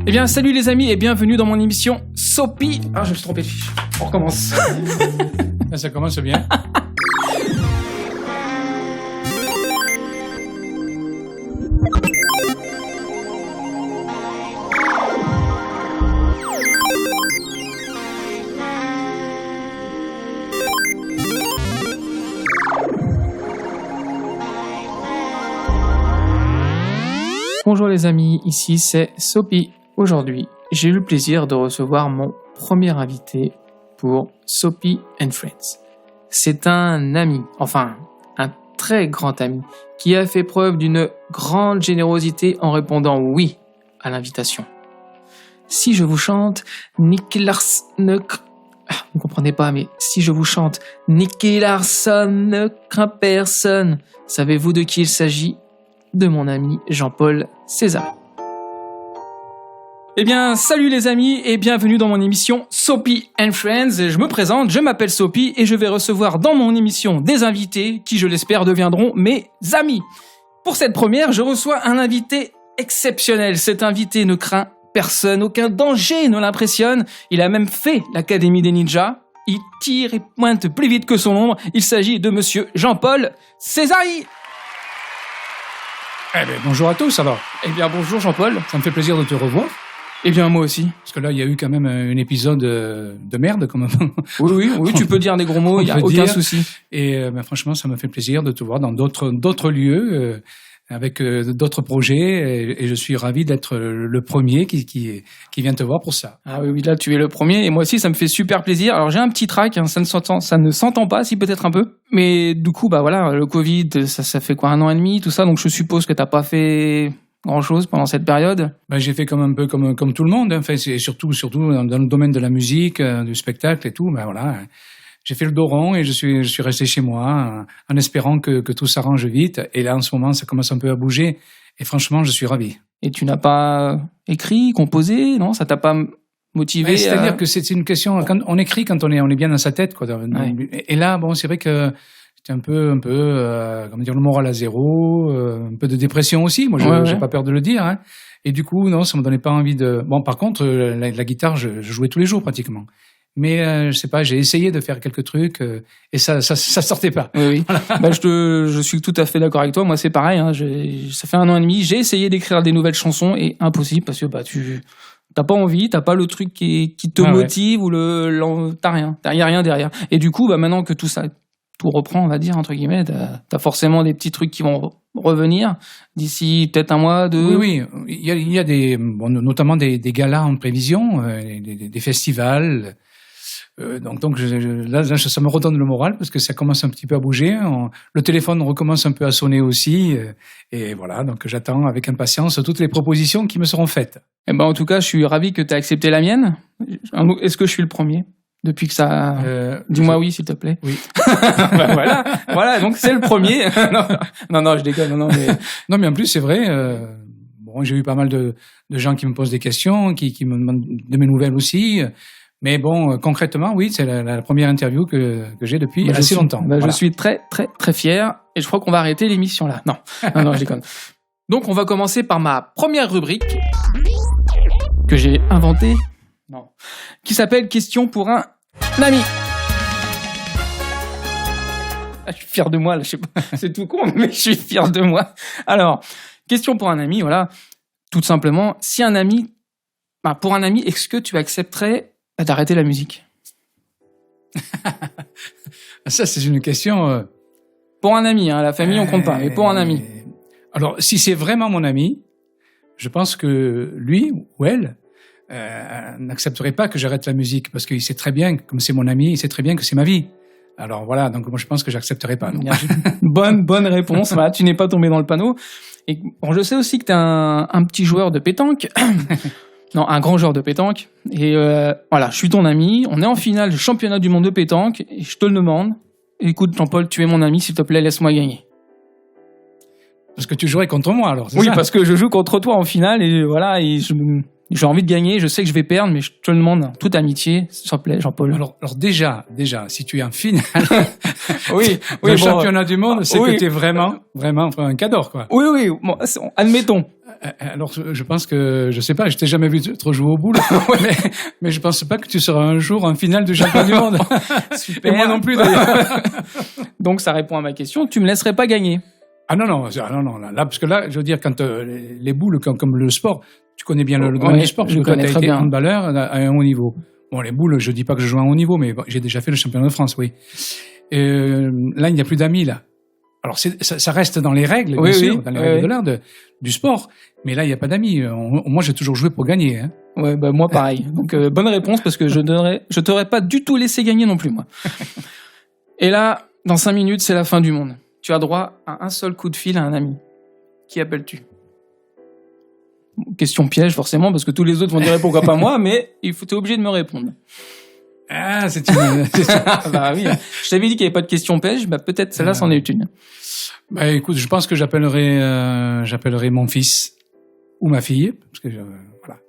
Eh bien, salut les amis et bienvenue dans mon émission Sopi. Ah, je me suis trompé de fiche. On recommence. Ça commence bien. Bonjour les amis, ici c'est Sopi. Aujourd'hui, j'ai eu le plaisir de recevoir mon premier invité pour Sopi and Friends. C'est un ami, enfin un très grand ami, qui a fait preuve d'une grande générosité en répondant oui à l'invitation. Si je vous chante Nicky Larson, vous comprenez pas, mais si je vous chante Nicky Larson ne craint personne, savez-vous de qui il s'agit ? De mon ami Jean-Paul César. Eh bien, salut les amis et bienvenue dans mon émission Sopi and Friends. Je me présente, je m'appelle Sopi et je vais recevoir dans mon émission des invités qui, je l'espère, deviendront mes amis. Pour cette première, je reçois un invité exceptionnel. Cet invité ne craint personne, aucun danger ne l'impressionne. Il a même fait l'Académie des Ninjas. Il tire et pointe plus vite que son ombre. Il s'agit de monsieur Jean-Paul Césari. Eh bien, bonjour à tous alors. Eh bien, bonjour Jean-Paul. Ça me fait plaisir de te revoir. Eh bien, moi aussi. Parce que là, il y a eu quand même un épisode de merde, quand même. Oui, tu peux dire des gros mots, il n'y a aucun souci. Et franchement, ça me fait plaisir de te voir dans d'autres lieux, avec d'autres projets. Et je suis ravi d'être le premier qui vient te voir pour ça. Ah oui, là, tu es le premier. Et moi aussi, ça me fait super plaisir. Alors, j'ai un petit trac, hein, ça ne s'entend pas, si peut-être un peu. Mais du coup, bah voilà, le Covid, ça fait quoi, 1 an et demi, tout ça. Donc, je suppose que t'as pas fait grand-chose pendant cette période. J'ai fait comme tout le monde. Enfin, c'est surtout dans le domaine de la musique, du spectacle et tout. Ben voilà, j'ai fait le dos rond et je suis resté chez moi en espérant que tout s'arrange vite. Et là, en ce moment, ça commence un peu à bouger. Et franchement, je suis ravi. Et tu n'as pas écrit, composé, non ? Ça t'a pas motivé C'est-à-dire que c'est une question. Quand on écrit, quand on est bien dans sa tête, quoi. Ouais. Et là, bon, c'est vrai que c'était un peu, comment dire, le moral à zéro, un peu de dépression aussi. Moi, j'ai pas peur de le dire. Hein. Et du coup, non, ça me donnait pas envie de. Bon, par contre, la guitare, je jouais tous les jours pratiquement. Mais je sais pas, j'ai essayé de faire quelques trucs et ça sortait pas. Oui. Voilà. Je suis tout à fait d'accord avec toi. Moi, c'est pareil. Hein. Ça fait 1 an et demi. J'ai essayé d'écrire des nouvelles chansons et impossible parce que t'as pas envie, t'as pas le truc qui te motive ou t'as rien. Y a rien derrière. Et du coup, maintenant que tout reprend, on va dire, entre guillemets, t'as forcément des petits trucs qui vont revenir d'ici peut-être 1 mois, 2. Oui. Il y a notamment des galas en prévision, des festivals. Donc là, ça me redonne le moral parce que ça commence un petit peu à bouger. Le téléphone recommence un peu à sonner aussi. Et voilà, donc j'attends avec impatience toutes les propositions qui me seront faites. Eh ben, en tout cas, je suis ravi que tu aies accepté la mienne. Est-ce que je suis le premier ? Depuis que ça... Dis-moi oui, s'il te plaît. Oui. Voilà, donc c'est le premier. non, je déconne. Non, mais en plus, c'est vrai... j'ai eu pas mal de gens qui me posent des questions, qui me demandent de mes nouvelles aussi. Mais bon, concrètement, oui, c'est la première interview que j'ai depuis assez longtemps. Voilà. Je suis très, très, très fier. Et je crois qu'on va arrêter l'émission là. Non, je déconne. Donc, on va commencer par ma première rubrique que j'ai inventée. Non. Qui s'appelle Question pour un ami. Je suis fier de moi, là, je sais pas, c'est tout con, mais je suis fier de moi. Alors, question pour un ami, voilà. Tout simplement, pour un ami, est-ce que tu accepterais d'arrêter la musique ? Ça, c'est une question... Pour un ami, la famille, on compte pas, mais pour un ami. Alors, si c'est vraiment mon ami, je pense que lui ou elle n'accepterait pas que j'arrête la musique parce qu'il sait très bien, comme c'est mon ami, il sait très bien que c'est ma vie. Alors voilà, donc moi je pense que j'accepterais pas. Non. Bonne réponse. Voilà, tu n'es pas tombé dans le panneau. Et bon, je sais aussi que t'es un petit joueur de pétanque. Non, un grand joueur de pétanque. Et voilà, je suis ton ami. On est en finale du championnat du monde de pétanque et je te le demande. Écoute, Jean-Paul, tu es mon ami, s'il te plaît, laisse-moi gagner. Parce que tu jouerais contre moi, alors, c'est ça ? Oui, ça ? parce que je joue contre toi en finale et voilà, et j'ai envie de gagner, je sais que je vais perdre, mais je te le demande, toute amitié, s'il te plaît, Jean-Paul. Alors déjà, si tu es en finale oui, championnat du monde, c'est que tu es vraiment un cador, quoi. Oui, bon, admettons. Alors, je pense que, je sais pas, je t'ai jamais vu trop jouer au boule, mais je pense pas que tu seras un jour en finale du championnat du monde. Super. Et moi non plus, d'ailleurs. Donc, ça répond à ma question. Tu me laisserais pas gagner. Ah non, là, parce que là, je veux dire, quand les boules, comme le sport, tu connais bien le domaine du sport, parce que tu as été handballeur à un haut niveau. Bon, les boules, je dis pas que je joue à un haut niveau, mais bon, j'ai déjà fait le championnat de France, oui. Là, il n'y a plus d'amis, là. Alors, ça reste dans les règles, bien sûr, dans les règles de l'art du sport, mais là, il n'y a pas d'amis. Moi, j'ai toujours joué pour gagner. Hein. Ouais, bah moi, pareil. Donc, bonne réponse, parce que je t'aurais pas du tout laissé gagner non plus, moi. Et là, dans 5 minutes, c'est la fin du monde. Tu as droit à un seul coup de fil à un ami. Qui appelles-tu ? Question piège, forcément, parce que tous les autres vont dire pourquoi pas moi, mais t'es obligé de me répondre. Ah, c'est une... Bah oui, je t'avais dit qu'il n'y avait pas de question piège, bah peut-être celle-là, c'en est une. Bah écoute, je pense que j'appellerai mon fils ou ma fille, parce que voilà,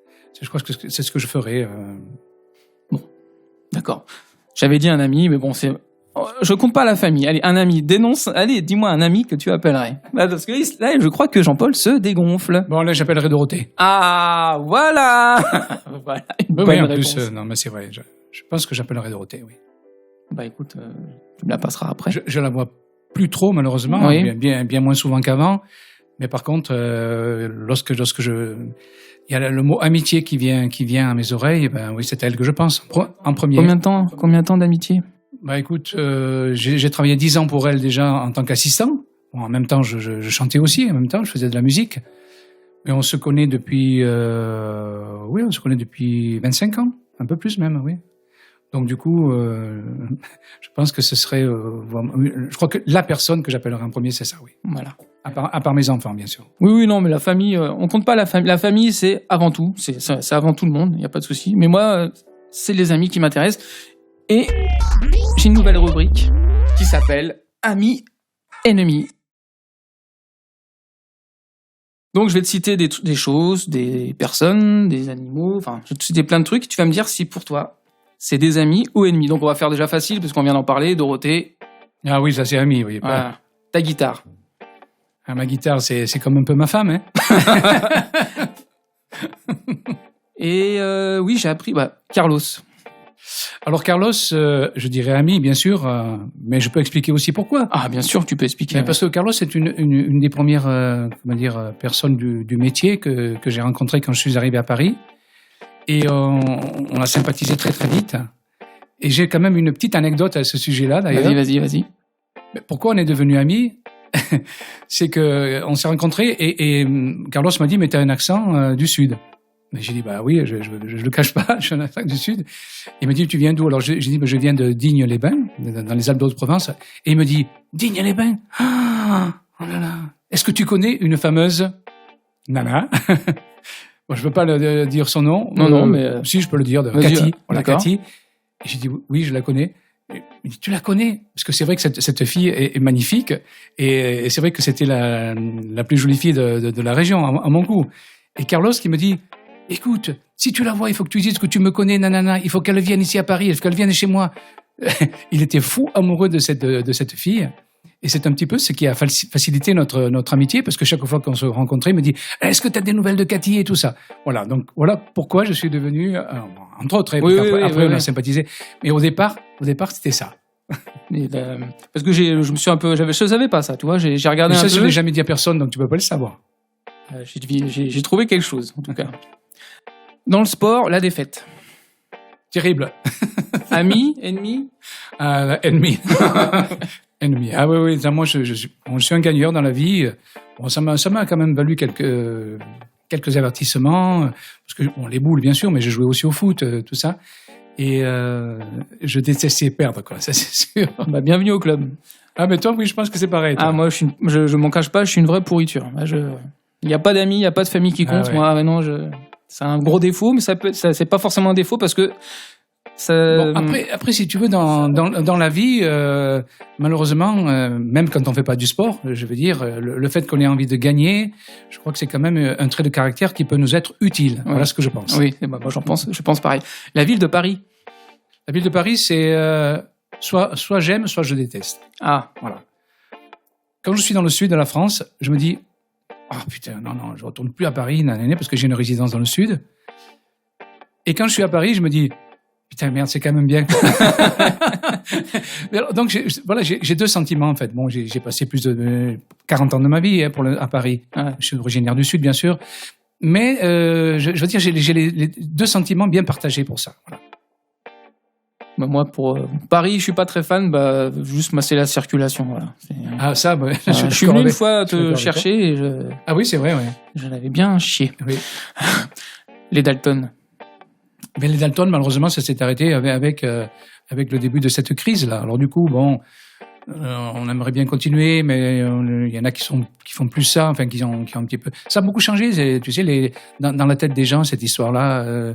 je crois que c'est ce que je ferai. Bon, d'accord. J'avais dit un ami, mais bon, je compte pas la famille. Allez, un ami, dis-moi un ami que tu appellerais. Bah, parce que là, je crois que Jean-Paul se dégonfle. Bon, là, j'appellerai Dorothée. Ah, voilà. Voilà, une bonne réponse. Plus, non, mais c'est vrai, je pense que j'appellerai Dorothée, oui. Bah écoute, tu me la passeras après. Je la vois plus trop, malheureusement, oui. bien moins souvent qu'avant. Mais par contre, lorsque il y a le mot amitié qui vient à mes oreilles, ben oui, c'est à elle que je pense en premier. Combien de temps d'amitié ? Bah écoute, j'ai travaillé 10 ans pour elle déjà en tant qu'assistant. Bon, en même temps, je chantais aussi, en même temps, je faisais de la musique. Mais on se connaît depuis 25 ans, un peu plus même, oui. Donc du coup, je pense que ce serait, je crois que la personne que j'appellerai en premier, c'est ça, oui. Voilà. À part mes enfants, bien sûr. Oui, non, mais la famille, on compte pas la famille. La famille, c'est avant tout. C'est avant tout le monde, il n'y a pas de souci. Mais moi, c'est les amis qui m'intéressent. Et j'ai une nouvelle rubrique qui s'appelle Amis, ennemis. Donc, je vais te citer des choses, des personnes, des animaux, enfin, je vais te citer plein de trucs. Tu vas me dire si pour toi, c'est des amis ou ennemis. Donc, on va faire déjà facile, parce qu'on vient d'en parler. Dorothée. Ah oui, ça c'est ami, oui. Voilà. Ta guitare. Ah, ma guitare, c'est comme un peu ma femme, hein. Et oui, j'ai appris... Carlos. Alors, Carlos, je dirais ami, bien sûr, mais je peux expliquer aussi pourquoi. Ah, bien sûr, tu peux expliquer. Mais parce que Carlos est une des premières personnes du métier que j'ai rencontrées quand je suis arrivé à Paris. Et on a sympathisé très, très vite. Et j'ai quand même une petite anecdote à ce sujet-là, d'ailleurs. Vas-y. Mais pourquoi on est devenus amis ? C'est qu'on s'est rencontrés et Carlos m'a dit « Mais tu as un accent du Sud ». Mais j'ai dit, bah oui, je le cache pas, je suis un accent du Sud. Il me dit, tu viens d'où? Alors j'ai dit, je viens de Digne-les-Bains, dans les Alpes de-Haute-Provence. Et il me dit, Digne-les-Bains? Ah, oh là là. Est-ce que tu connais une fameuse Nana? Bon, je veux pas dire son nom. Non, mais... Si, je peux le dire, Cathy. Voilà, Cathy. Et j'ai dit, oui, je la connais. Il dit, tu la connais? Parce que c'est vrai que cette fille est magnifique. Et c'est vrai que c'était la plus jolie fille de la région, à mon goût. Et Carlos qui me dit, écoute, si tu la vois, il faut que tu dises que tu me connais, nanana, il faut qu'elle vienne ici à Paris, il faut qu'elle vienne chez moi. Il était fou amoureux de cette fille. Et c'est un petit peu ce qui a facilité notre amitié, parce que chaque fois qu'on se rencontrait, il me dit, est-ce que tu as des nouvelles de Cathy et tout ça? Voilà, donc voilà pourquoi je suis devenu, entre autres, après on a sympathisé. Mais au départ, c'était ça. Parce que je me suis un peu, je savais pas ça, tu vois, j'ai regardé un peu. Ça, je l'ai jamais dit à personne, donc tu peux pas le savoir. J'ai trouvé quelque chose, en tout cas. Dans le sport, la défaite. Terrible. Ami, ennemi? Ennemi. Ennemi. Ah oui, moi je suis un gagneur dans la vie. Bon, ça m'a quand même valu quelques avertissements, parce que les boules bien sûr, mais j'ai joué aussi au foot, tout ça. Et je détestais perdre, quoi. Ça c'est sûr. Bah, bienvenue au club. Ah mais toi, oui, je pense que c'est pareil. Toi. Ah moi, je m'en cache pas, je suis une vraie pourriture. Il n'y a pas d'amis, il n'y a pas de famille qui compte. Ouais. Moi, mais non, c'est un gros défaut, mais c'est pas forcément un défaut parce que ça... Bon, après, si tu veux, dans la vie, malheureusement, même quand on fait pas du sport, je veux dire, le fait qu'on ait envie de gagner, je crois que c'est quand même un trait de caractère qui peut nous être utile. Ouais. Voilà ce que je pense. Oui, moi je pense pareil. La ville de Paris. La ville de Paris, c'est soit j'aime, soit je déteste. Ah, voilà. Quand je suis dans le sud de la France, je me dis, Oh putain, non, je retourne plus à Paris, parce que j'ai une résidence dans le sud. Et quand je suis à Paris, je me dis, putain, merde, c'est quand même bien. Donc, j'ai deux sentiments, en fait. Bon, j'ai passé plus de 40 ans de ma vie à Paris. Ouais. Je suis originaire du Sud, bien sûr. Mais, je veux dire, j'ai les deux sentiments bien partagés pour ça. Voilà. Bah, moi, pour Paris, je suis pas très fan. Juste masser la circulation. Voilà. Ah, ça, bah, je suis venu une fois te chercher. Et Ah oui, c'est vrai, ouais. J'en avais bien chié. Oui. Les Dalton. Mais les Dalton, malheureusement, ça s'est arrêté avec le début de cette crise-là. Alors du coup, bon, on aimerait bien continuer, mais il y en a qui font plus ça, enfin qui ont un petit peu. Ça a beaucoup changé, tu sais, dans la tête des gens, cette histoire-là.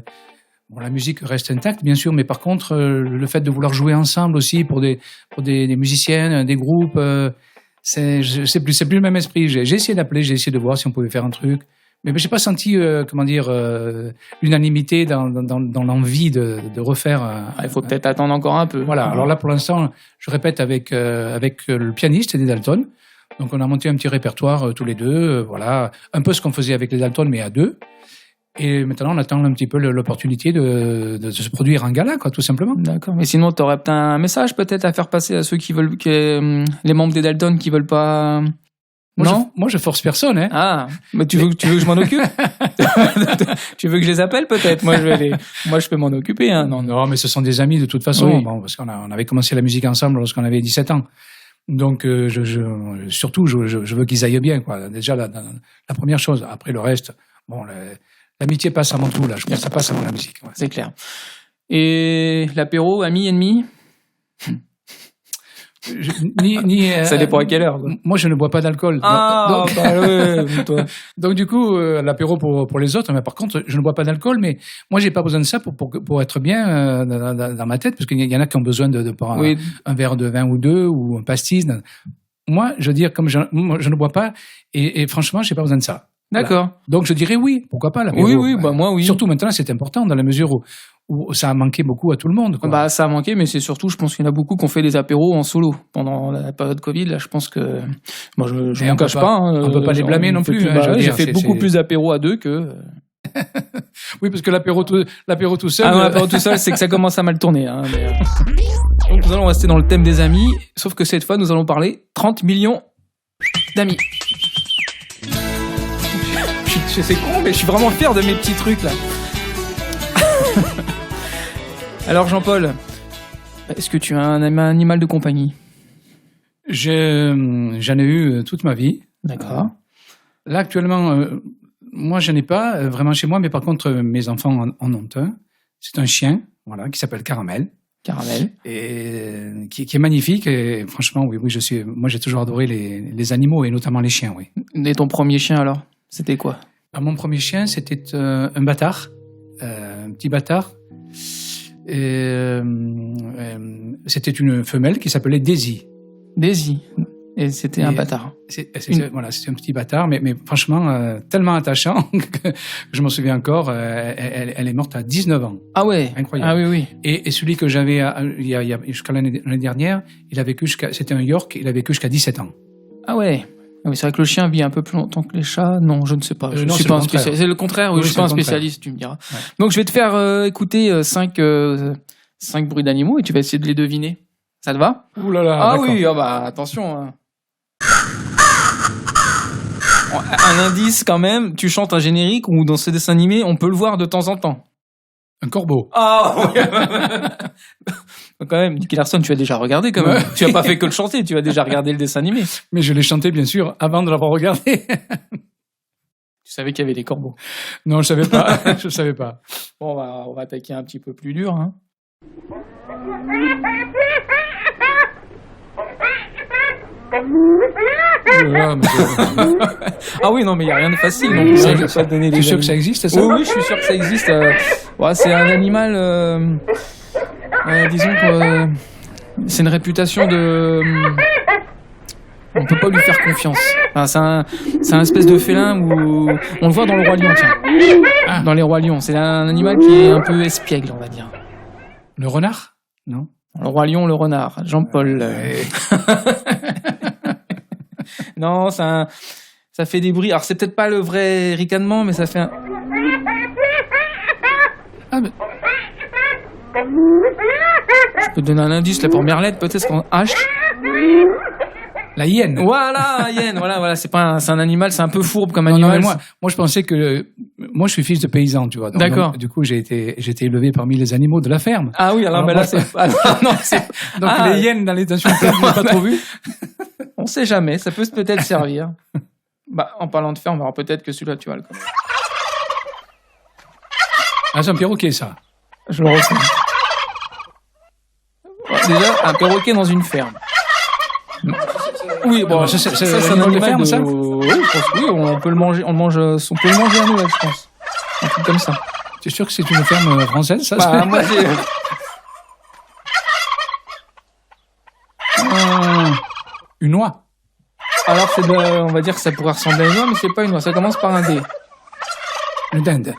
Bon, la musique reste intacte, bien sûr, mais par contre, le fait de vouloir jouer ensemble aussi pour des musiciennes, des groupes, c'est plus le même esprit. J'ai essayé d'appeler, j'ai essayé de voir si on pouvait faire un truc. Mais j'ai pas senti, l'unanimité dans l'envie de refaire. Il faut peut-être attendre encore un peu. Voilà. Alors là, pour l'instant, je répète avec le pianiste des Dalton. Donc, on a monté un petit répertoire tous les deux. Voilà. Un peu ce qu'on faisait avec les Dalton, mais à deux. Et maintenant, on attend un petit peu l'opportunité de se produire un gala, quoi, tout simplement. D'accord. Mais sinon, tu aurais un message peut-être à faire passer à ceux qui veulent, les membres des Dalton qui veulent pas. Moi, je force personne, hein. Ah, mais tu veux que je m'en occupe? Tu veux que je les appelle peut-être? Moi, je peux m'en occuper, hein. Non, mais ce sont des amis de toute façon. Oui. Bon, parce qu'on avait commencé la musique ensemble lorsqu'on avait 17 ans. Donc, surtout, je veux qu'ils aillent bien, quoi. Déjà, la première chose. Après, le reste, bon, l'amitié passe avant tout, là. Je pense que ça passe avant la musique. Ouais. C'est clair. Et l'apéro, amis, ennemis? Ça dépend à quelle heure. Quoi. Moi, je ne bois pas d'alcool. Ah, toi. Donc, du coup, l'apéro pour les autres. Mais par contre, je ne bois pas d'alcool, mais moi, j'ai pas besoin de ça pour être bien dans ma tête, parce qu'il y en a qui ont besoin de prendre un verre de vin ou deux ou un pastis. Moi, je veux dire, comme je ne bois pas, et franchement, j'ai pas besoin de ça. D'accord. Voilà. Donc, je dirais oui. Pourquoi pas l'apéro? Oui, moi, oui. Surtout maintenant, c'est important dans la mesure où ça a manqué beaucoup à tout le monde. Quoi. Ça a manqué, mais c'est surtout, je pense qu'il y en a beaucoup qui ont fait des apéros en solo pendant la période Covid. Là, je pense que, moi, je m'en cache pas. On peut pas les blâmer non plus. J'ai fait beaucoup plus d'apéros à deux que. Oui, parce que l'apéro tout seul. Ah non, l'apéro tout seul, c'est que ça commence à mal tourner. Hein, mais... Donc, nous allons rester dans le thème des amis, sauf que cette fois, nous allons parler 30 millions d'amis. C'est con, mais je suis vraiment fier de mes petits trucs là. Alors Jean-Paul, est-ce que tu as un animal de compagnie? J'en ai eu toute ma vie. D'accord. Là actuellement, moi je n'ai pas vraiment chez moi, mais par contre mes enfants en ont un. C'est un chien, voilà, qui s'appelle Caramel. Caramel. Et qui est magnifique. Et franchement, oui, moi j'ai toujours adoré les animaux et notamment les chiens, oui. Et ton premier chien alors, c'était quoi? Alors, mon premier chien, c'était un bâtard, un petit bâtard. Et, c'était une femelle qui s'appelait Daisy. Daisy. Et c'était un bâtard. Voilà, c'était un petit bâtard, mais franchement, tellement attachant que je m'en souviens encore. Elle est morte à 19 ans. Ah ouais. Incroyable. Ah oui. Et celui que j'avais jusqu'à l'année dernière, c'était un York, il a vécu jusqu'à 17 ans. Ah ouais. Oui, c'est vrai que le chien vit un peu plus longtemps que les chats. Non, je ne sais pas. Je ne suis pas un spécialiste. C'est le contraire. Oui, je suis pas un spécialiste, tu me diras. Ouais. Donc, je vais te faire écouter 5 bruits d'animaux et tu vas essayer de les deviner. Ça te va? Ouh là là. Ah d'accord. oui, attention. Hein. Un indice quand même. Tu chantes un générique ou dans ces dessins animés, on peut le voir de temps en temps. Un corbeau. Ah oui. Quand même, Nicky Larson, tu as déjà regardé quand même. Tu n'as pas fait que le chanter, tu as déjà regardé le dessin animé. Mais je l'ai chanté, bien sûr, avant de l'avoir regardé. Tu savais qu'il y avait des corbeaux? Non, je savais pas. Je savais pas. Bon, on va attaquer un petit peu plus dur. Hein. Ah oui, non, mais il n'y a rien de facile. Donc, tu es sûr que ça existe, ça? Oui, je suis sûr que ça existe. C'est un animal... disons que c'est une réputation de... On peut pas lui faire confiance. Enfin, c'est un espèce de félin où... On le voit dans le Roi Lion, tiens. Ah. Dans les Rois Lions. C'est un animal qui est un peu espiègle, on va dire. Le renard? Non. Le Roi Lion, le renard. Jean-Paul. Non, Ça fait des bruits. Alors, c'est peut-être pas le vrai ricanement, mais ça fait un... Ah, mais... Je peux te donner un indice, la première lettre, peut-être qu'en H. La hyène. Voilà, hyène, voilà, c'est un animal, c'est un peu fourbe comme Non, animal. mais moi, je pensais que... Moi, je suis fils de paysan, tu vois. D'accord. Donc, du coup, j'ai été élevé parmi les animaux de la ferme. Ah oui, alors, mais là, c'est... Ah, non, c'est... Donc, les hyènes dans les stations de ferme, je n'ai pas trop vu. On sait jamais, ça peut peut-être servir. Bah, en parlant de ferme, alors peut-être que celui-là, tu vas le connaître. Ah, c'est un perroquet, ça. Je le ressens. Déjà, un perroquet dans une ferme. Oui, bon, c'est un animal de animal ferme, ça. Oui, je pense que oui, on peut le manger, on peut le manger à Noël, je pense. Un truc comme ça. Tu es sûr que c'est une ferme française, ça? Bah, moi, j'ai... Une oie. Alors, on va dire que ça pourrait ressembler à une oie, mais c'est pas une oie. Ça commence par un D. Une dinde.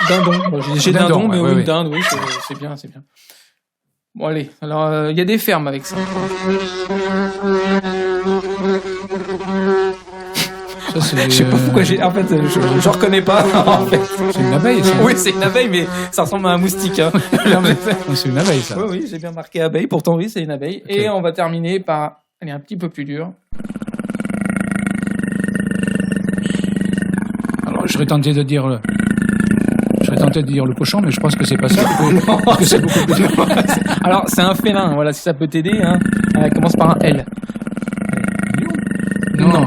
Dindon. Bon, j'ai dindon, mais ouais, oui, ouais. une dinde, oui, c'est bien. Bon, allez. Alors, il y a des fermes avec ça. Ça, c'est... Je sais pas pourquoi en fait, je reconnais pas. En fait. C'est une abeille, ça. Oui, c'est une abeille, mais ça ressemble à un moustique. Hein. Non, c'est une abeille, ça. Oui, j'ai bien marqué abeille. Pourtant, oui, c'est une abeille. Okay. Et on va terminer par... Elle est un petit peu plus dure. Alors, je serais tenté de dire le cochon, mais je pense que c'est pas ça. Parce que c'est beaucoup plus dur. Alors, c'est un félin, voilà, si ça peut t'aider. Hein. Elle commence par un L. Non.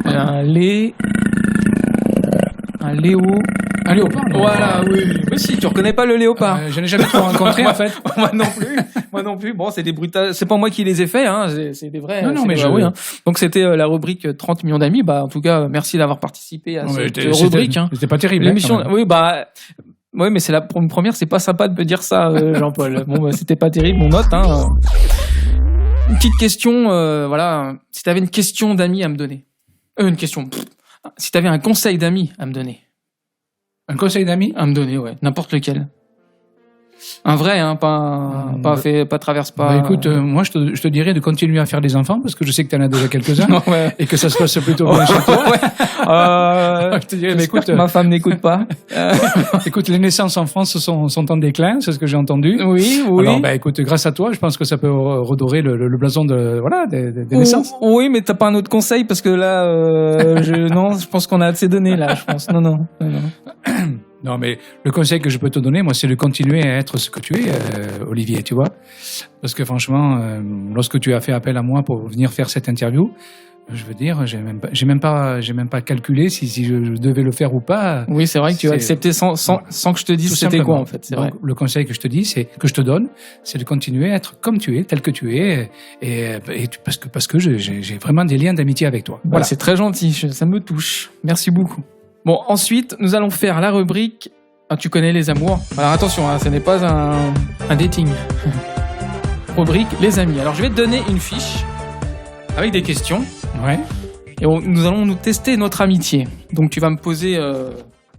Un léo. Un léopard, non. Voilà, oui. Mais si, tu reconnais pas le léopard. Je n'ai jamais trop rencontré, en fait. Moi non plus. Bon, c'est des brutales. C'est pas moi qui les ai faits, hein. C'est des vrais. Non, mais oui, hein. Donc, c'était la rubrique 30 millions d'amis. Bah, en tout cas, merci d'avoir participé à cette rubrique. Hein. C'était pas terrible. L'émission, oui, bah. Oui, mais pour une première, c'est pas sympa de me dire ça, Jean-Paul. Bon, bah, c'était pas terrible, on note, hein. Une petite question, voilà. Si t'avais une question d'amis à me donner. Si t'avais un conseil d'amis à me donner. Un conseil d'amis? À me donner, ouais. N'importe lequel. Un vrai, hein, pas traverse pas. Bah écoute, moi je te dirais de continuer à faire des enfants parce que je sais que tu en as déjà quelques-uns ouais. Et que ça se passe plutôt bien chez toi. Ouais. Je te dirais, mais écoute, ma femme n'écoute pas. Écoute, les naissances en France sont en déclin, c'est ce que j'ai entendu. Oui. Alors, bah écoute, grâce à toi, je pense que ça peut redorer le blason des naissances. Oui, mais t'as pas un autre conseil parce que là, je pense qu'on a assez donné là, je pense. Non. Non, mais le conseil que je peux te donner, moi, c'est de continuer à être ce que tu es, Olivier, tu vois. Parce que franchement, lorsque tu as fait appel à moi pour venir faire cette interview, je veux dire, j'ai même pas calculé si je devais le faire ou pas. Oui, c'est vrai que tu as accepté sans que je te dise c'était quoi, en fait. C'est vrai. Donc, le conseil que je te donne, c'est de continuer à être comme tu es, tel que tu es, parce que j'ai vraiment des liens d'amitié avec toi. Voilà. C'est très gentil, ça me touche. Merci beaucoup. Bon, ensuite, nous allons faire la rubrique. Ah, tu connais les amours. Alors attention, hein, ce n'est pas un dating. Rubrique les amis. Alors je vais te donner une fiche avec des questions. Ouais. Et nous allons nous tester notre amitié. Donc tu vas me poser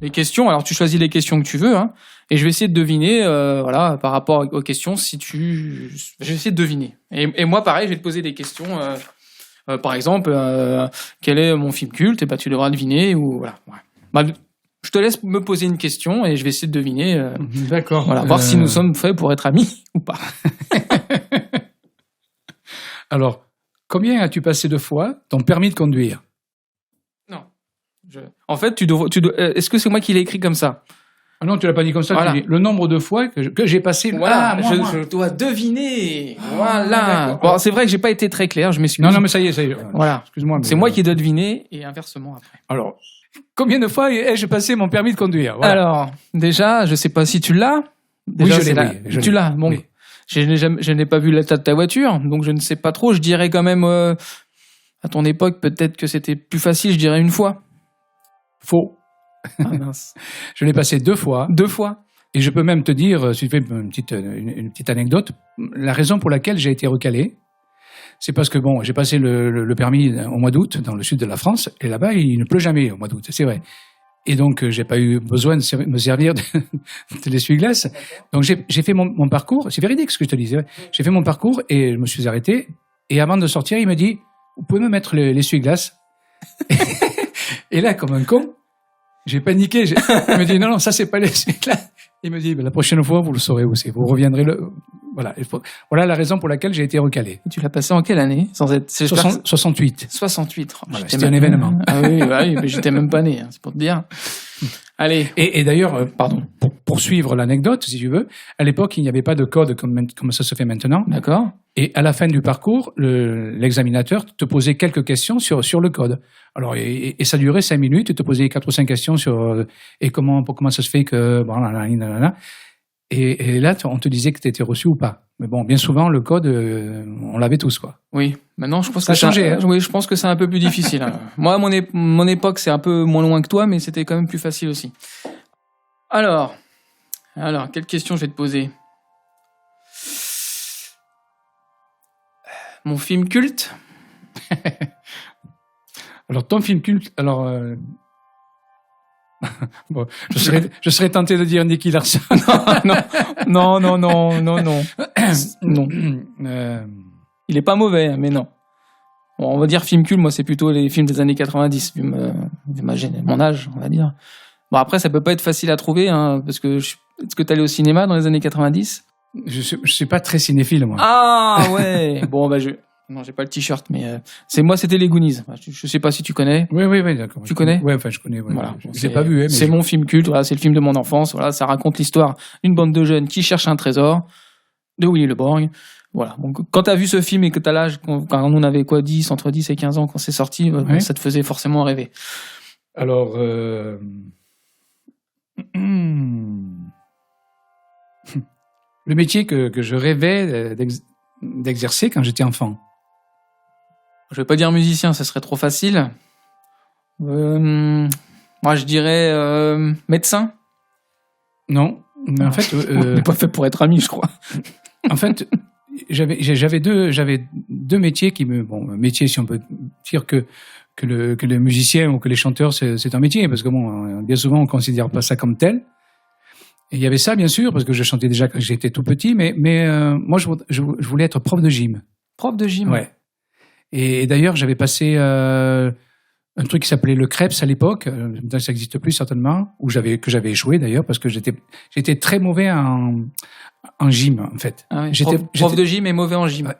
les questions. Alors tu choisis les questions que tu veux, hein, et je vais essayer de deviner, voilà, par rapport aux questions. Je vais essayer de deviner. Et moi, pareil, je vais te poser des questions. Par exemple, quel est mon film culte? Et bah tu devras deviner ou voilà. Ouais. Bah, je te laisse me poser une question et je vais essayer de deviner. D'accord. Voilà, voir si nous sommes faits pour être amis ou pas. Alors, combien as-tu passé de fois ton permis de conduire? Non. En fait, est-ce que c'est moi qui l'ai écrit comme ça? Ah non, tu l'as pas dit comme ça. Voilà. Tu dis le nombre de fois que j'ai passé. Voilà, je dois deviner. Voilà. Bon, c'est vrai que j'ai pas été très clair. Je m'excuse. Non, mais ça y est. Voilà. Excuse-moi. C'est moi qui dois deviner et inversement après. Alors, combien de fois ai-je passé mon permis de conduire? Voilà. Alors, déjà, je sais pas si tu l'as. Déjà, oui, tu l'as. Bon, oui. Je n'ai pas vu l'état de ta voiture, donc je ne sais pas trop. Je dirais quand même, à ton époque, peut-être que c'était plus facile. Je dirais une fois. Faux. Ah, mince. Je l'ai passé 2 fois. 2 fois. Et je peux même te dire, si tu fais une petite anecdote, la raison pour laquelle j'ai été recalé, c'est parce que bon, j'ai passé le permis au mois d'août dans le sud de la France, et là-bas, il ne pleut jamais au mois d'août, c'est vrai. Et donc, j'ai pas eu besoin de me servir de l'essuie-glace. Donc, j'ai fait mon parcours. C'est véridique ce que je te dis. J'ai fait mon parcours et je me suis arrêté. Et avant de sortir, il me dit, vous pouvez me mettre l'essuie-glace? Et là, comme un con, j'ai paniqué. Il me dit, non, ça, c'est pas l'essuie-glace. Il me dit, la prochaine fois, vous le saurez aussi. Vous reviendrez Voilà. Voilà la raison pour laquelle j'ai été recalé. Et tu l'as passé en quelle année? 68. 68. Oh, voilà, c'était un événement. Ah oui, mais j'étais même pas né, c'est pour te dire. Allez. Et d'ailleurs, pour poursuivre l'anecdote, si tu veux, à l'époque, il n'y avait pas de code comme ça se fait maintenant. D'accord. Et à la fin du parcours, l'examinateur te posait quelques questions sur le code. Alors, et ça durait 5 minutes, il te posait 4 ou 5 questions sur et comment ça se fait que... Et là, on te disait que tu étais reçu ou pas. Mais bon, bien souvent, le code, on l'avait tous, quoi. Oui, maintenant, je pense ça a changé. Oui, je pense que c'est un peu plus difficile. Hein. Moi, mon époque, c'est un peu moins loin que toi, mais c'était quand même plus facile aussi. Alors, quelle question je vais te poser? Mon film culte? Alors, ton film culte, bon, je serais tenté de dire Nicky Larson. Non. Il est pas mauvais, mais non. Bon, on va dire film culte, moi c'est plutôt les films des années 90, vu mon âge, on va dire. Bon, après, ça peut pas être facile à trouver, hein, parce que est-ce que t'es allé au cinéma dans les années 90? Je suis pas très cinéphile, moi. Ah ouais. Bon, non, j'ai pas le t-shirt, mais c'était les Goonies. Je sais pas si tu connais. Oui, d'accord. Tu connais? Ouais, enfin, je connais. Ouais. Voilà. Je l'ai pas vu. C'est mon film culte. Voilà, c'est le film de mon enfance. Voilà, ça raconte l'histoire d'une bande de jeunes qui cherchent un trésor de Willy Le Borgne. Voilà. Donc, quand t'as vu ce film et que t'as l'âge, quand on avait entre 10 et 15 ans quand c'est sorti, ça te faisait forcément rêver. Alors, le métier que je rêvais d'exercer quand j'étais enfant. Je vais pas dire musicien, ça serait trop facile. Moi, je dirais médecin. Non, mais en fait, on n'est pas fait pour être amis, je crois. En fait, j'avais deux métiers métier, si on peut dire que le musicien ou que les chanteurs c'est un métier, parce que bien souvent on considère pas ça comme tel. Et il y avait ça, bien sûr, parce que je chantais déjà quand j'étais tout petit, mais moi je voulais être prof de gym. Prof de gym. Ouais. Et d'ailleurs, j'avais passé un truc qui s'appelait le Krebs à l'époque. Ça n'existe plus certainement, que j'avais échoué d'ailleurs, parce que j'étais très mauvais en gym, en fait. Ah oui, prof de gym et mauvais en gym.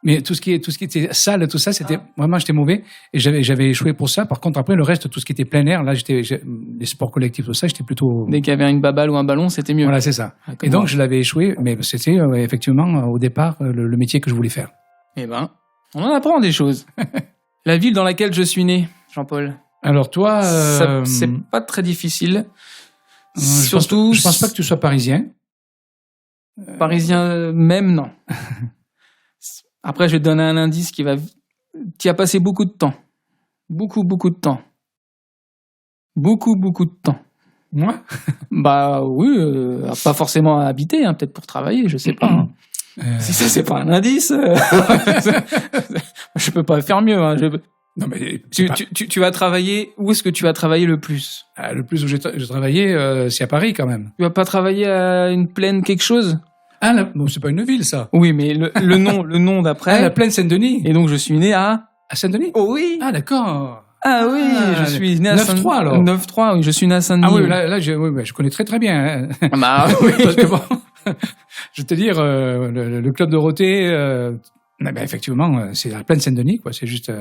Mais tout ce qui était salle, tout ça, vraiment, j'étais mauvais. Et j'avais échoué pour ça. Par contre, après, le reste, tout ce qui était plein air, là, les sports collectifs, tout ça, j'étais plutôt... Dès qu'il y avait une baballe ou un ballon, c'était mieux. Voilà, c'est ça. Et donc, je l'avais échoué, mais c'était effectivement, au départ, le métier que je voulais faire. Eh ben, on en apprend des choses. La ville dans laquelle je suis né, Jean-Paul. Alors toi... c'est pas très difficile. Surtout... Je pense pas que tu sois parisien. Parisien même, non. Après, je vais te donner un indice qui va... Tu as passé beaucoup de temps. Beaucoup de temps. Beaucoup de temps. Moi? Bah oui, pas forcément à habiter, hein, peut-être pour travailler, je sais pas. Hein. Si ça, c'est pas un indice, je peux pas faire mieux. Hein. Non, mais tu vas travailler... Où est-ce que tu vas travailler le plus? Le plus où j'ai travaillé, c'est à Paris quand même. Tu vas pas travailler à une plaine quelque chose? Ah, bon, c'est pas une ville, ça. Oui, mais le nom d'après. Ah, la plaine Saint-Denis. Et donc, je suis né à Saint-Denis? Oh oui. Ah, d'accord. Ah oui, je suis né à 9-3 alors. 9-3, oui, je suis né à Saint-Denis. Ah oui, là je connais très bien. Hein. Bah oui. Parce que bon, je vais te dire, le club Dorothée, effectivement, c'est la plaine Saint-Denis, quoi. C'est juste.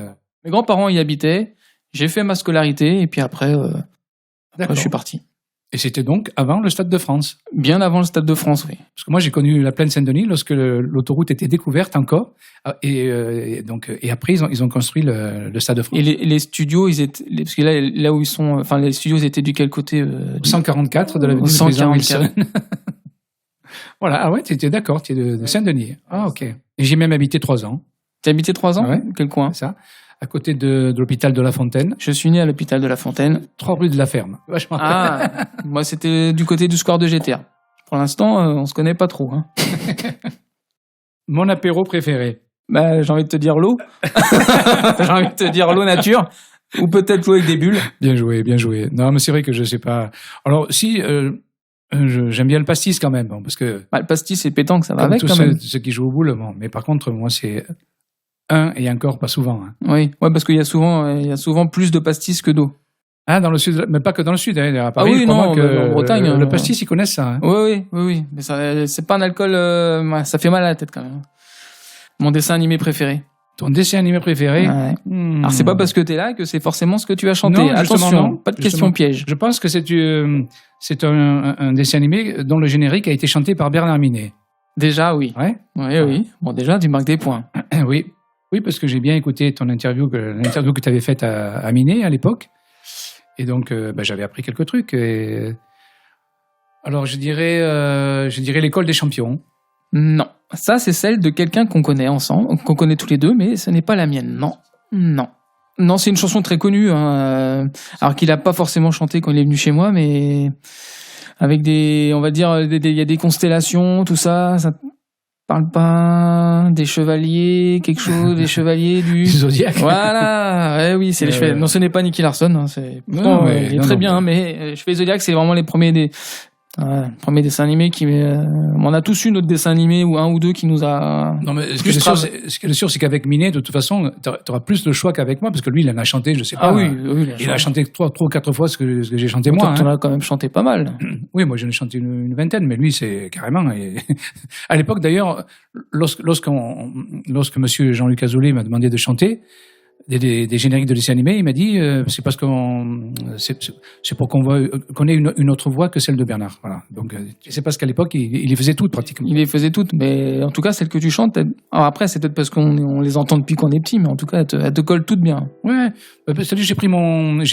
Mes grands-parents y habitaient. J'ai fait ma scolarité et puis après je suis parti. Et c'était donc avant le Stade de France? Bien avant le Stade de France, oui. Parce que moi, j'ai connu la plaine Saint-Denis lorsque l'autoroute était découverte encore. Et après, ils ont construit le Stade de France. Et les studios, parce que là où ils sont, enfin, les studios, ils étaient du quel côté 144 de l'avenue du président Wilson. Voilà. Ah ouais, tu étais d'accord, tu es de Saint-Denis. Ah, ok. Et j'ai même habité 3 ans. Tu as habité 3 ans? Ouais. Quel coin? C'est ça. À côté de l'hôpital de La Fontaine. Je suis né à l'hôpital de La Fontaine. 3 rue de la Ferme. Vachement. Ah, moi c'était du côté du square de GTA. Pour l'instant, on se connaît pas trop. Hein. Mon apéro préféré? Bah, j'ai envie de te dire l'eau. J'ai envie de te dire l'eau nature. Ou peut-être jouer avec des bulles. Bien joué, bien joué. Non, mais c'est vrai que je sais pas. Alors, si, j'aime bien le pastis quand même, bon, parce que. Le pastis et pétanque, ça va comme avec tous quand même. ceux qui jouent au boule, bon. Mais par contre, moi, c'est un et encore pas souvent. Hein. Oui, ouais, parce qu'il y a souvent plus de pastis que d'eau. Ah, dans le sud, mais pas que dans le sud, hein. À Paris, oui, non, que en Bretagne. Le pastis, ils connaissent ça. Hein. Oui. Mais ça, c'est pas un alcool, ça fait mal à la tête quand même. Mon dessin animé préféré. Ton dessin animé préféré? Ouais. Alors, c'est pas parce que t'es là que c'est forcément ce que tu vas chanter. Non, attention, non, pas de question piège. Je pense que c'est un dessin animé dont le générique a été chanté par Bernard Minet. Déjà, oui. Ouais? Oui. Bon, déjà, tu marques des points. Oui. Oui, parce que j'ai bien écouté l'interview que tu avais faite à Minet à l'époque. Et donc, j'avais appris quelques trucs. Alors, je dirais l'école des champions. Non. Ça, c'est celle de quelqu'un qu'on connaît ensemble, qu'on connaît tous les deux, mais ce n'est pas la mienne. Non. Non, c'est une chanson très connue, hein, alors qu'il n'a pas forcément chanté quand il est venu chez moi, mais avec on va dire, il y a des constellations, tout ça, ça parle pas des chevaliers, quelque chose, des chevaliers du Zodiac. Voilà, oui, c'est les chevaliers. Non, ce n'est pas Nicky Larson, hein, il est très bien, mais Chevaliers Zodiac, c'est vraiment les premiers premier dessin animé on a tous eu notre dessin animé ou un ou deux qui nous a. Non, mais ce qui est sûr, c'est qu'avec Minet, de toute façon, t'auras plus de choix qu'avec moi, parce que lui, il en a chanté, je sais pas. Ah oui, il a chanté 3 ou 4 fois ce que j'ai chanté moi. T'en as quand même chanté pas mal. Oui, moi, j'en ai chanté une vingtaine, mais lui, c'est carrément. À l'époque, d'ailleurs, lorsque monsieur Jean-Luc Azoulay m'a demandé de chanter des génériques de dessins animés, il m'a dit c'est parce c'est pour qu'on ait une autre voix que celle de Bernard. Voilà. Donc c'est parce qu'à l'époque il les faisait toutes pratiquement. Il les faisait toutes, mais en tout cas celle que tu chantes. Alors après c'est peut-être parce qu'on les entend depuis qu'on est petit, mais en tout cas elle te colle toutes bien. Ouais. C'est-à-dire j'ai pris mon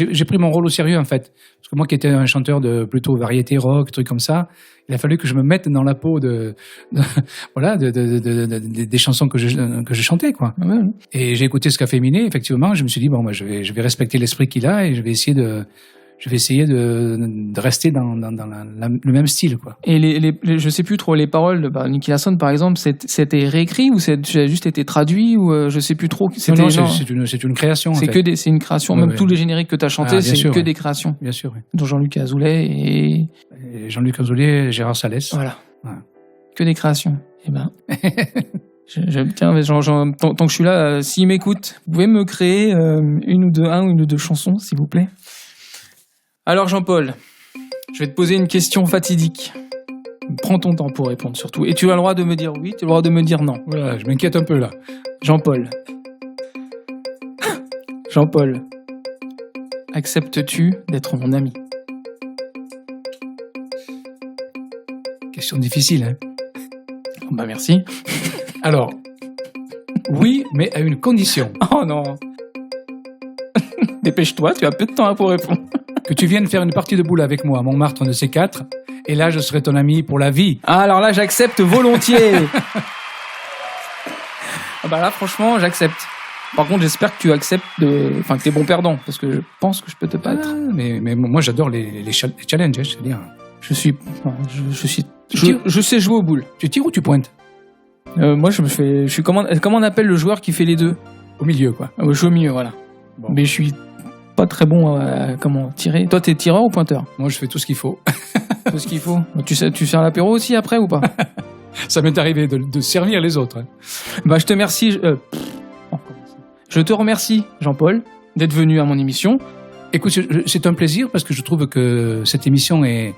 rôle au sérieux en fait, parce que moi qui étais un chanteur de plutôt variété rock, trucs comme ça, il a fallu que je me mette dans la peau des chansons que je chantais quoi. Ouais. Et j'ai écouté ce qu'a fait Minet. Effectivement, je me suis dit bon, moi je vais respecter l'esprit qu'il a et je vais essayer de rester dans le même style quoi. Et je sais plus trop les paroles de Nicky Larson par exemple, c'était réécrit ou ça a juste été traduit ou je sais plus trop. C'est une création. C'est une création. Même tous les génériques que tu as chantés, c'est que des créations. Bien sûr. Oui. Dont Jean-Luc Azoulay et Jean-Luc Azoulay et Gérard Salès. Voilà. Que des créations. Eh ben. Tiens, tant que je suis là, s'il m'écoute, vous pouvez me créer une ou deux chansons, s'il vous plaît. Alors Jean-Paul, je vais te poser une question fatidique. Prends ton temps pour répondre surtout. Et tu as le droit de me dire oui, tu as le droit de me dire non. Voilà, je m'inquiète un peu là. Jean-Paul, acceptes-tu d'être mon ami ? Question difficile, hein ? Bah merci. Alors, oui, mais à une condition. Oh non. Dépêche-toi, tu as peu de temps pour répondre. Que tu viennes faire une partie de boule avec moi à Montmartre, de ces 4, et là, je serai ton ami pour la vie. Ah, alors là, j'accepte volontiers. Ah bah là, franchement, j'accepte. Par contre, j'espère que tu acceptes que t'es bon perdant, parce que je pense que je peux te battre. Mais moi, j'adore les challenges, c'est-à-dire. Je sais jouer aux boules. Tu tires ou tu pointes ? Moi, je suis comment on appelle le joueur qui fait les deux ? Au milieu, quoi. Je suis au milieu, voilà. Bon. Mais je suis pas très bon à tirer. Toi, t'es tireur ou pointeur ? Moi, je fais tout ce qu'il faut. Tout ce qu'il faut. Tu sers l'apéro aussi après ou pas ? Ça m'est arrivé de servir les autres. Hein. Bah, je te remercie. Je te remercie, Jean-Paul, d'être venu à mon émission. Écoute, c'est un plaisir parce que je trouve que cette émission est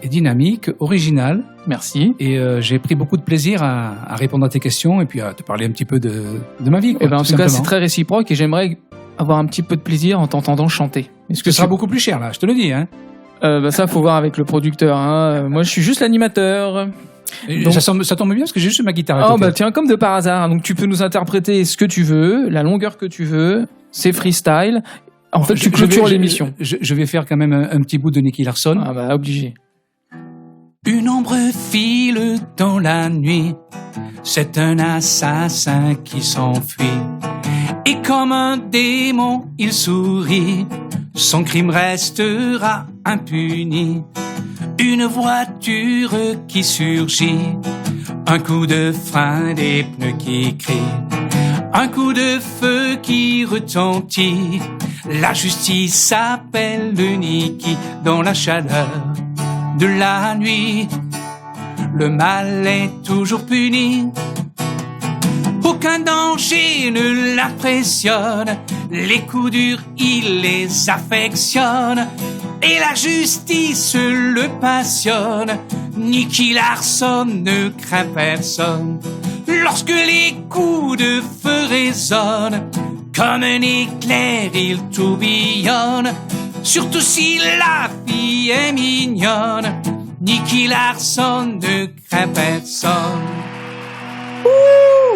dynamique, originale. Merci. Et j'ai pris beaucoup de plaisir à répondre à tes questions et puis à te parler un petit peu de ma vie. Quoi, et ben, en tout cas, c'est très réciproque et j'aimerais avoir un petit peu de plaisir en t'entendant chanter. Est-ce que ce sera beaucoup plus cher, là, je te le dis. Hein. Ça, faut voir avec le producteur. Hein. Moi, je suis juste l'animateur. Donc, ça tombe bien parce que j'ai juste ma guitare. Oh, bah tiens, comme de par hasard. Donc, tu peux nous interpréter ce que tu veux, la longueur que tu veux, c'est freestyle. En fait, tu clôtures l'émission. Je vais faire quand même un petit bout de Nicky Larson. Ah bah, obligé. Une ombre file dans la nuit, c'est un assassin qui s'enfuit. Et comme un démon, il sourit, son crime restera impuni. Une voiture qui surgit, un coup de frein, des pneus qui crient. Un coup de feu qui retentit, la justice s'appelle Niki. Dans la chaleur de la nuit, le mal est toujours puni. Aucun danger ne l'impressionne, les coups durs il les affectionne, et la justice le passionne. Nicky Larson ne craint personne. Lorsque les coups de feu résonnent, comme un éclair il tourbillonne. Surtout si la fille est mignonne, Nicky Larson ne craint personne.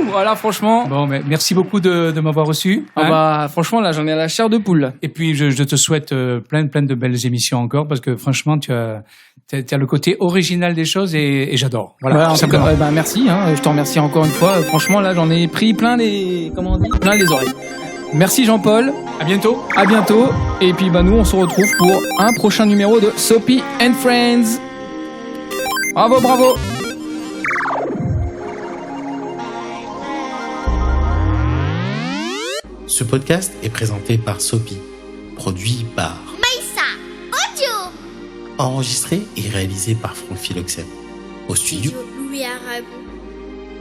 Voilà, franchement. Bon, mais merci beaucoup de m'avoir reçu. Franchement, là, j'en ai la chair de poule. Et puis, je te souhaite plein de belles émissions encore, parce que franchement, tu as le côté original des choses et j'adore. Voilà. Merci. Je te remercie encore une fois. Franchement, là, j'en ai pris plein les oreilles. Merci Jean-Paul. À bientôt. À bientôt. Et puis, nous, on se retrouve pour un prochain numéro de Soapy and Friends. Bravo. Ce podcast est présenté par Soapy, produit par Maïssa Audio, enregistré et réalisé par Franck Philoxène. Au studio Louis Aragon.